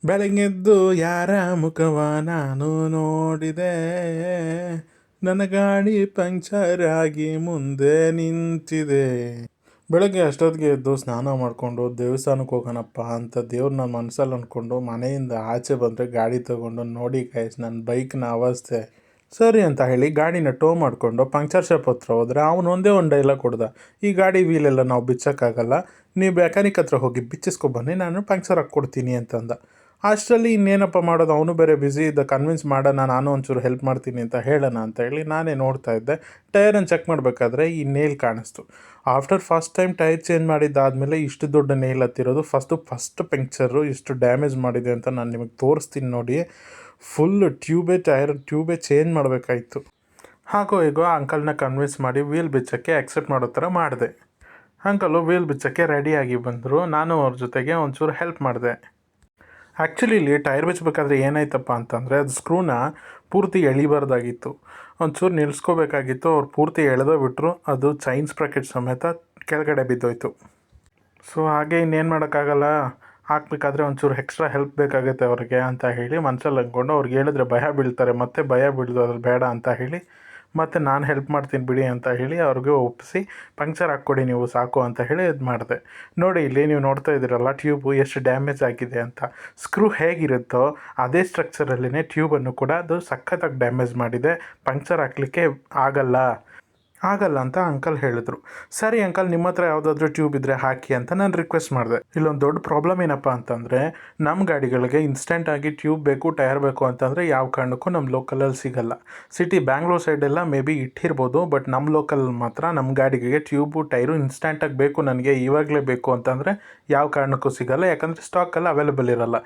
ಬೆಳಗ್ಗೆದ್ದು ಯಾರ ಮುಖವ ನಾನು ನೋಡಿದೆ, ನನ್ನ ಗಾಡಿ ಪಂಕ್ಚರ್ ಆಗಿ ಮುಂದೆ ನಿಂತಿದೆ. ಬೆಳಗ್ಗೆ ಅಷ್ಟೊತ್ತಿಗೆ ಎದ್ದು ಸ್ನಾನ ಮಾಡಿಕೊಂಡು ದೇವಸ್ಥಾನಕ್ಕೆ ಹೋಗೋಣಪ್ಪ ಅಂತ ದೇವ್ರನ್ನ ಮನಸ್ಸಲ್ಲಿ ಅಂದ್ಕೊಂಡು ಮನೆಯಿಂದ ಆಚೆ ಬಂದರೆ ಗಾಡಿ ತೊಗೊಂಡು ನೋಡಿ ಗೈಸ್ ನನ್ನ ಬೈಕ್ನ ಅವಸ್ಥೆ. ಸರಿ ಅಂತ ಹೇಳಿ ಗಾಡಿನ ಟೋ ಮಾಡಿಕೊಂಡು ಪಂಕ್ಚರ್ ಶಾಪ್ ಹತ್ರ ಹೋದರೆ ಅವನು ಒಂದೇ ಒಂದು ಡೈಲಾಗ್ ಕೊಡ್ದ, ಈ ಗಾಡಿ ವೀಲೆಲ್ಲ ನಾವು ಬಿಚ್ಚೋಕ್ಕಾಗಲ್ಲ, ನೀವು ಮೆಕ್ಯಾನಿಕ್ ಹತ್ರ ಹೋಗಿ ಬಿಚ್ಚಿಸ್ಕೊಬನ್ನಿ, ನಾನು ಪಂಕ್ಚರ್ ಹಾಕ್ಕೊಡ್ತೀನಿ ಅಂತಂದ. ಅಷ್ಟರಲ್ಲಿ ಇನ್ನೇನಪ್ಪ ಮಾಡೋದು, ಅವನು ಬೇರೆ ಬ್ಯುಸಿ ಇದ್ದ. ಕನ್ವಿನ್ಸ್ ಮಾಡೋಣ, ನಾನು ಒಂಚೂರು ಹೆಲ್ಪ್ ಮಾಡ್ತೀನಿ ಅಂತ ಹೇಳೋಣ ಅಂತ ಹೇಳಿ ನಾನೇ ನೋಡ್ತಾ ಇದ್ದೆ. ಟೈರನ್ನು ಚೆಕ್ ಮಾಡಬೇಕಾದ್ರೆ ಈ ನೇಲ್ ಕಾಣಿಸ್ತು. After first time tyre change ಮಾಡಿದ್ದಾದಮೇಲೆ ಇಷ್ಟು ದೊಡ್ಡ ನೇಲ್ ಹತ್ತಿರೋದು. ಫಸ್ಟ್ ಪಂಕ್ಚರು ಇಷ್ಟು ಡ್ಯಾಮೇಜ್ ಮಾಡಿದೆ ಅಂತ ನಾನು ನಿಮಗೆ ತೋರಿಸ್ತೀನಿ ನೋಡಿ. ಫುಲ್ ಟ್ಯೂಬೇ ಚೇಂಜ್ ಮಾಡಬೇಕಾಯಿತು. ಹಾಗೋ ಹೀಗೋ ಅಂಕಲ್ನ ಕನ್ವಿನ್ಸ್ ಮಾಡಿ ವೀಲ್ ಬಿಚ್ಚೋಕ್ಕೆ ಆಕ್ಸೆಪ್ಟ್ ಮಾಡೋ ಥರ ಮಾಡಿದೆ. ಅಂಕಲು ವೀಲ್ ಬಿಚ್ಚೋಕ್ಕೆ ರೆಡಿಯಾಗಿ ಬಂದರು. ನಾನು ಅವ್ರ ಜೊತೆಗೆ ಒಂಚೂರು ಹೆಲ್ಪ್ ಮಾಡಿದೆ. ಆ್ಯಕ್ಚುಲಿ ಇಲ್ಲಿ ಟೈರ್ ಬಿಚ್ಚಬೇಕಾದ್ರೆ ಏನಾಯ್ತಪ್ಪ ಅಂತಂದರೆ ಅದು ಸ್ಕ್ರೂನ ಪೂರ್ತಿ ಎಳಿಬಾರ್ದಾಗಿತ್ತು, ಒಂಚೂರು ನಿಲ್ಲಿಸ್ಕೋಬೇಕಾಗಿತ್ತು. ಅವ್ರು ಪೂರ್ತಿ ಎಳೆದೋ ಬಿಟ್ಟರು, ಅದು ಚೈನ್ ಸ್ಪ್ರಾಕೆಟ್ ಸಮೇತ ಕೆಳಗಡೆ ಬಿದ್ದೋಯ್ತು. ಸೊ ಹಾಗೆ ಇನ್ನೇನು ಮಾಡೋಕ್ಕಾಗಲ್ಲ, ಹಾಕಬೇಕಾದ್ರೆ ಒಂಚೂರು ಎಕ್ಸ್ಟ್ರಾ ಹೆಲ್ಪ್ ಬೇಕಾಗುತ್ತೆ ಅವ್ರಿಗೆ ಅಂತ ಹೇಳಿ ಮನಸ್ಸಲ್ಲಿ ಅಂದ್ಕೊಂಡು ಅವ್ರಿಗೆ ಹೇಳಿದ್ರೆ ಭಯ ಬೀಳ್ತಾರೆ, ಮತ್ತೆ ಭಯ ಬೀಳ್ದು ಅದ್ರಲ್ಲಿ ಬೇಡ ಅಂತ ಹೇಳಿ ಮತ್ತು ನಾನು ಹೆಲ್ಪ್ ಮಾಡ್ತೀನಿ ಬಿಡಿ ಅಂತ ಹೇಳಿ ಅವ್ರಿಗೆ ಒಪ್ಪಿಸಿ ಪಂಕ್ಚರ್ ಹಾಕ್ಕೊಡಿ ನೀವು ಸಾಕು ಅಂತ ಹೇಳಿ ಇದು ಮಾಡಿದೆ. ನೋಡಿ ಇಲ್ಲಿ ನೀವು ನೋಡ್ತಾ ಇದ್ದೀರಲ್ಲ ಟ್ಯೂಬು ಎಷ್ಟು ಡ್ಯಾಮೇಜ್ ಆಗಿದೆ ಅಂತ. ಸ್ಕ್ರೂ ಹೇಗಿರುತ್ತೋ ಅದೇ ಸ್ಟ್ರಕ್ಚರಲ್ಲಿನೇ ಟ್ಯೂಬನ್ನು ಕೂಡ ಅದು ಸಖತ್ತಾಗಿ ಡ್ಯಾಮೇಜ್ ಮಾಡಿದೆ. ಪಂಕ್ಚರ್ ಹಾಕಲಿಕ್ಕೆ ಆಗಲ್ಲ ಅಂತ ಅಂಕಲ್ ಹೇಳಿದ್ರು. ಸರಿ ಅಂಕಲ್, ನಿಮ್ಮ ಹತ್ರ ಯಾವುದಾದ್ರೂ ಟ್ಯೂಬ್ ಇದ್ದರೆ ಹಾಕಿ ಅಂತ ನಾನು ರಿಕ್ವೆಸ್ಟ್ ಮಾಡಿದೆ. ಇಲ್ಲೊಂದು ದೊಡ್ಡ ಪ್ರಾಬ್ಲಮ್ ಏನಪ್ಪ ಅಂತಂದರೆ ನಮ್ಮ ಗಾಡಿಗಳಿಗೆ ಇನ್ಸ್ಟೆಂಟಾಗಿ ಟ್ಯೂಬ್ ಬೇಕು, ಟೈರ್ ಬೇಕು ಅಂತಂದರೆ ಯಾವ ಕಾರಣಕ್ಕೂ ನಮ್ಮ ಲೋಕಲಲ್ಲಿ ಸಿಗಲ್ಲ. ಸಿಟಿ ಬ್ಯಾಂಗ್ಳೂರ್ ಸೈಡೆಲ್ಲ ಮೇ ಬಿ ಇಟ್ಟಿರ್ಬೋದು, ಬಟ್ ನಮ್ಮ ಲೋಕಲಲ್ಲಿ ಮಾತ್ರ ನಮ್ಮ ಗಾಡಿಗೆ ಟ್ಯೂಬು ಟೈರು ಇನ್ಸ್ಟೆಂಟಾಗಿ ಬೇಕು, ನನಗೆ ಇವಾಗಲೇ ಬೇಕು ಅಂತಂದರೆ ಯಾವ ಕಾರಣಕ್ಕೂ ಸಿಗಲ್ಲ, ಯಾಕಂದರೆ ಸ್ಟಾಕಲ್ಲಿ ಅವೈಲೇಬಲ್ ಇರೋಲ್ಲ.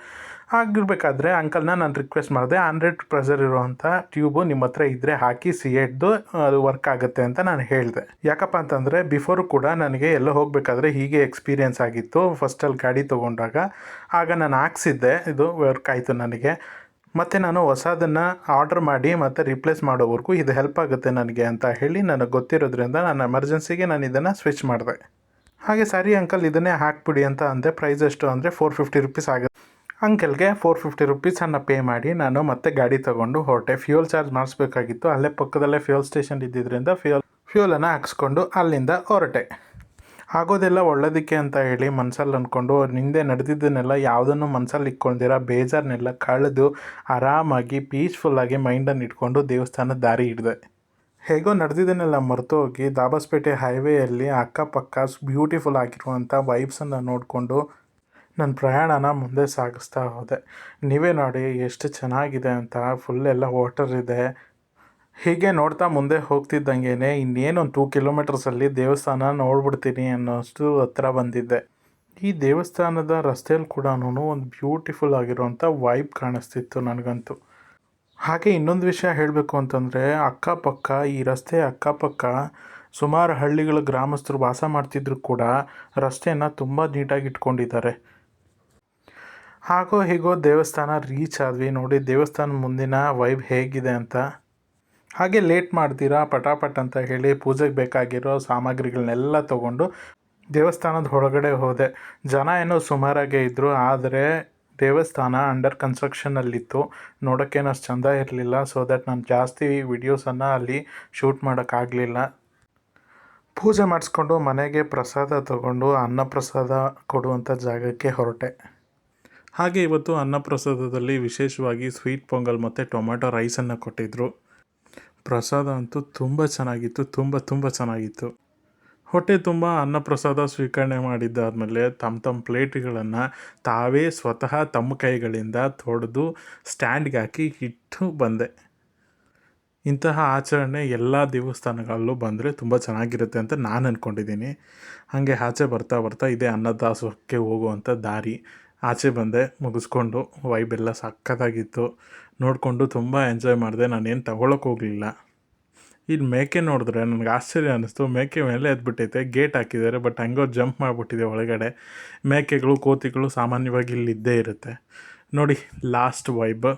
ಆಗಿರಬೇಕಾದ್ರೆ ಅಂಕಲ್ನ ನಾನು ರಿಕ್ವೆಸ್ಟ್ ಮಾಡಿದೆ, 100 ಪ್ರೆಷರ್ ಇರುವಂಥ ಟ್ಯೂಬು ನಿಮ್ಮ ಹತ್ರ ಇದ್ದರೆ ಹಾಕಿ ಸಿಎಡ್ದು ಅದು ವರ್ಕ್ ಆಗುತ್ತೆ ಅಂತ ನಾನು ಹೇಳಿದೆ. ಯಾಕಪ್ಪ ಅಂತಂದರೆ ಬಿಫೋರು ಕೂಡ ನನಗೆ ಎಲ್ಲ ಹೋಗಬೇಕಾದ್ರೆ ಹೀಗೆ ಎಕ್ಸ್ಪೀರಿಯೆನ್ಸ್ ಆಗಿತ್ತು. ಫಸ್ಟಲ್ಲಿ ಗಾಡಿ ತೊಗೊಂಡಾಗ ಆಗ ನಾನು ಹಾಕ್ಸಿದ್ದೆ, ಇದು ವರ್ಕ್ ಆಯಿತು ನನಗೆ. ಮತ್ತು ನಾನು ಹೊಸದನ್ನು ಆರ್ಡ್ರ್ ಮಾಡಿ ಮತ್ತು ರಿಪ್ಲೇಸ್ ಮಾಡೋವರೆಗೂ ಇದು ಹೆಲ್ಪ್ ಆಗುತ್ತೆ ನನಗೆ ಅಂತ ಹೇಳಿ ನನಗೆ ಗೊತ್ತಿರೋದ್ರಿಂದ ನಾನು ಎಮರ್ಜೆನ್ಸಿಗೆ ನಾನು ಇದನ್ನು ಸ್ವಿಚ್ ಮಾಡಿದೆ. ಹಾಗೆ ಸರಿ ಅಂಕಲ್ ಇದನ್ನೇ ಹಾಕ್ಬಿಡಿ ಅಂತ ಅಂದೆ. ಪ್ರೈಸ್ ಎಷ್ಟು ಅಂದರೆ 450 ರುಪೀಸ್ ಆಗುತ್ತೆ. ಅಂಕಲ್ಗೆ 450 ರುಪೀಸನ್ನು ಪೇ ಮಾಡಿ ನಾನು ಮತ್ತೆ ಗಾಡಿ ತೊಗೊಂಡು ಹೊರಟೆ. ಫ್ಯೂಲ್ ಚಾರ್ಜ್ ಮಾಡಿಸ್ಬೇಕಾಗಿತ್ತು, ಅಲ್ಲೇ ಪಕ್ಕದಲ್ಲೇ ಫ್ಯೂಲ್ ಸ್ಟೇಷನ್ ಇದ್ದಿದ್ದರಿಂದ ಫ್ಯೂಲನ್ನು ಹಾಕ್ಸ್ಕೊಂಡು ಅಲ್ಲಿಂದ ಹೊರಟೆ. ಆಗೋದೆಲ್ಲ ಒಳ್ಳೇದಕ್ಕೆ ಅಂತ ಹೇಳಿ ಮನಸ್ಸಲ್ಲಿ ಅಂದ್ಕೊಂಡು ಹಿಂದೆ ನಡೆದಿದ್ದನ್ನೆಲ್ಲ ಯಾವುದನ್ನು ಮನಸ್ಸಲ್ಲಿ ಇಟ್ಕೊಂಡಿರ ಬೇಜಾರನ್ನೆಲ್ಲ ಕಳೆದು ಆರಾಮಾಗಿ ಪೀಸ್ಫುಲ್ಲಾಗಿ ಮೈಂಡನ್ನು ಇಟ್ಕೊಂಡು ದೇವಸ್ಥಾನದ ದಾರಿ ಹಿಡಿದೆ. ಹೇಗೋ ನಡೆದಿದ್ದನ್ನೆಲ್ಲ ಮರೆತು ಹೋಗಿ ದಾಬಸ್ಪೇಟೆ ಹೈವೇಯಲ್ಲಿ ಅಕ್ಕಪಕ್ಕ ಬ್ಯೂಟಿಫುಲ್ ಆಗಿರುವಂಥ ವೈಬ್ಸನ್ನು ನೋಡಿಕೊಂಡು ನನ್ನ ಪ್ರಯಾಣನ ಮುಂದೆ ಸಾಗಿಸ್ತಾ ಹೋದೆ. ನೀವೇ ನೋಡಿ ಎಷ್ಟು ಚೆನ್ನಾಗಿದೆ ಅಂತ. ಫುಲ್ ಎಲ್ಲ ವಾಟರ್ ಇದೆ. ಹೀಗೆ ನೋಡ್ತಾ ಮುಂದೆ ಹೋಗ್ತಿದ್ದಂಗೆ ಇನ್ನೇನು ಒಂದು 2 ಕಿಲೋಮೀಟರ್ಸಲ್ಲಿ ದೇವಸ್ಥಾನ ನೋಡ್ಬಿಡ್ತೀನಿ ಅನ್ನೋಷ್ಟು ಹತ್ರ ಬಂದಿದ್ದೆ. ಈ ದೇವಸ್ಥಾನದ ರಸ್ತೆಯಲ್ಲಿ ಕೂಡ ಒಂದು ಬ್ಯೂಟಿಫುಲ್ ಆಗಿರುವಂಥ ವೈಬ್ ಕಾಣಿಸ್ತಿತ್ತು ನನಗಂತೂ. ಹಾಗೆ ಇನ್ನೊಂದು ವಿಷಯ ಹೇಳಬೇಕು ಅಂತಂದರೆ ಈ ರಸ್ತೆ ಅಕ್ಕಪಕ್ಕ ಸುಮಾರು ಹಳ್ಳಿಗಳ ಗ್ರಾಮಸ್ಥರು ವಾಸ ಮಾಡ್ತಿದ್ರು ಕೂಡ ರಸ್ತೆಯನ್ನು ತುಂಬ ನೀಟಾಗಿ ಇಟ್ಕೊಂಡಿದ್ದಾರೆ. ಹಾಗೋ ಹೀಗೋ ದೇವಸ್ಥಾನ ರೀಚ್ ಆದ್ವಿ. ನೋಡಿ ದೇವಸ್ಥಾನ ಮುಂದಿನ ವೈಬ್ ಹೇಗಿದೆ ಅಂತ. ಹಾಗೆ ಲೇಟ್ ಮಾಡ್ತೀರಾ ಪಟಾಪಟ್ ಅಂತ ಹೇಳಿ ಪೂಜೆಗೆ ಬೇಕಾಗಿರೋ ಸಾಮಗ್ರಿಗಳನ್ನೆಲ್ಲ ತೊಗೊಂಡು ದೇವಸ್ಥಾನದ ಒಳಗಡೆ ಹೋದೆ. ಜನ ಏನೋ ಸುಮಾರಾಗೇ ಇದ್ದರು, ಆದರೆ ದೇವಸ್ಥಾನ ಅಂಡರ್ ಕನ್ಸ್ಟ್ರಕ್ಷನಲ್ಲಿತ್ತು. ನೋಡೋಕ್ಕೇನು ಅಷ್ಟು ಚೆಂದ ಇರಲಿಲ್ಲ. ಸೊ ದ್ಯಾಟ್ ನಾನು ಜಾಸ್ತಿ ವಿಡಿಯೋಸನ್ನು ಅಲ್ಲಿ ಶೂಟ್ ಮಾಡೋಕ್ಕಾಗಲಿಲ್ಲ. ಪೂಜೆ ಮಾಡಿಸ್ಕೊಂಡು ಮನೆಗೆ ಪ್ರಸಾದ ತೊಗೊಂಡು ಅನ್ನಪ್ರಸಾದ ಕೊಡುವಂಥ ಜಾಗಕ್ಕೆ ಹೊರಟೆ. ಹಾಗೆ ಇವತ್ತು ಅನ್ನಪ್ರಸಾದದಲ್ಲಿ ವಿಶೇಷವಾಗಿ ಸ್ವೀಟ್ ಪೊಂಗಲ್ ಮತ್ತು ಟೊಮ್ಯಾಟೊ ರೈಸನ್ನು ಕೊಟ್ಟಿದ್ದರು. ಪ್ರಸಾದ ಅಂತೂ ತುಂಬ ಚೆನ್ನಾಗಿತ್ತು, ತುಂಬ ಚೆನ್ನಾಗಿತ್ತು. ಹೊಟ್ಟೆ ತುಂಬ ಅನ್ನಪ್ರಸಾದ ಸ್ವೀಕರಣೆ ಮಾಡಿದ್ದಾದಮೇಲೆ ತಮ್ಮ ಪ್ಲೇಟ್ಗಳನ್ನು ತಾವೇ ಸ್ವತಃ ತಮ್ಮ ಕೈಗಳಿಂದ ತೊಳೆದು ಸ್ಟ್ಯಾಂಡ್ಗೆ ಹಾಕಿ ಇಟ್ಟು ಬಂದೆ. ಇಂತಹ ಆಚರಣೆ ಎಲ್ಲ ದೇವಸ್ಥಾನಗಳಲ್ಲೂ ಬಂದರೆ ತುಂಬ ಚೆನ್ನಾಗಿರುತ್ತೆ ಅಂತ ನಾನು ಅಂದ್ಕೊಂಡಿದ್ದೀನಿ. ಹಾಗೆ ಆಚೆ ಬರ್ತಾ ಇದೇ ಅನ್ನದಾಸೋಹಕ್ಕೆ ಹೋಗುವಂಥ ದಾರಿ. ಆಚೆ ಬಂದೆ, ಮುಗಿಸ್ಕೊಂಡು ವೈಬೆಲ್ಲ ಸಕ್ಕತ್ತಾಗಿತ್ತು. ನೋಡಿಕೊಂಡು ತುಂಬ ಎಂಜಾಯ್ ಮಾಡಿದೆ. ನಾನೇನು ತಗೊಳಕ್ಕೆ ಹೋಗಲಿಲ್ಲ. ಇಲ್ಲಿ ಮೇಕೆ ನೋಡಿದ್ರೆ ನನಗೆ ಆಶ್ಚರ್ಯ ಅನ್ನಿಸ್ತು. ಮೇಕೆ ಮೇಲೆ ಎದ್ಬಿಟ್ಟೈತೆ, ಗೇಟ್ ಹಾಕಿದ್ದಾರೆ, ಬಟ್ ಹಂಗೋ ಜಂಪ್ ಮಾಡಿಬಿಟ್ಟಿದೆ ಒಳಗಡೆ. ಮೇಕೆಗಳು ಕೋತಿಗಳು ಸಾಮಾನ್ಯವಾಗಿ ಇಲ್ಲಿ ಇದ್ದೇ ಇರುತ್ತೆ. ನೋಡಿ last vibe.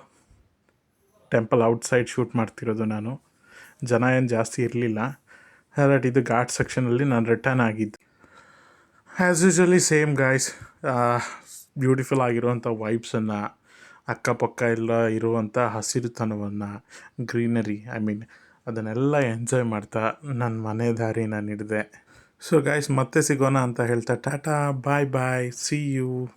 Temple outside shoot ಮಾಡ್ತಿರೋದು ನಾನು. ಜನ ಏನು ಜಾಸ್ತಿ ಇರಲಿಲ್ಲ. ಬಟ್ ಇದು ಘಾಟ್ ಸೆಕ್ಷನಲ್ಲಿ ನಾನು ರಿಟರ್ನ್ ಆಗಿದ್ದು. As usually same guys, beautiful ಆಗಿರುವಂಥ ವೈಬ್ಸನ್ನು, ಅಕ್ಕಪಕ್ಕ ಎಲ್ಲ ಇರುವಂಥ ಹಸಿರುತನವನ್ನು, ಗ್ರೀನರಿ ಅದನ್ನೆಲ್ಲ ಎಂಜಾಯ್ ಮಾಡ್ತಾ ನನ್ನ ಮನೆ ದಾರಿ ನಾನು ಹಿಡಿದೆ. ಸೊ ಗೈಸ್, ಮತ್ತೆ ಸಿಗೋಣ ಅಂತ ಹೇಳ್ತಾ ಟಾಟಾ, ಬಾಯ್ ಬಾಯ್, ಸಿ ಯು.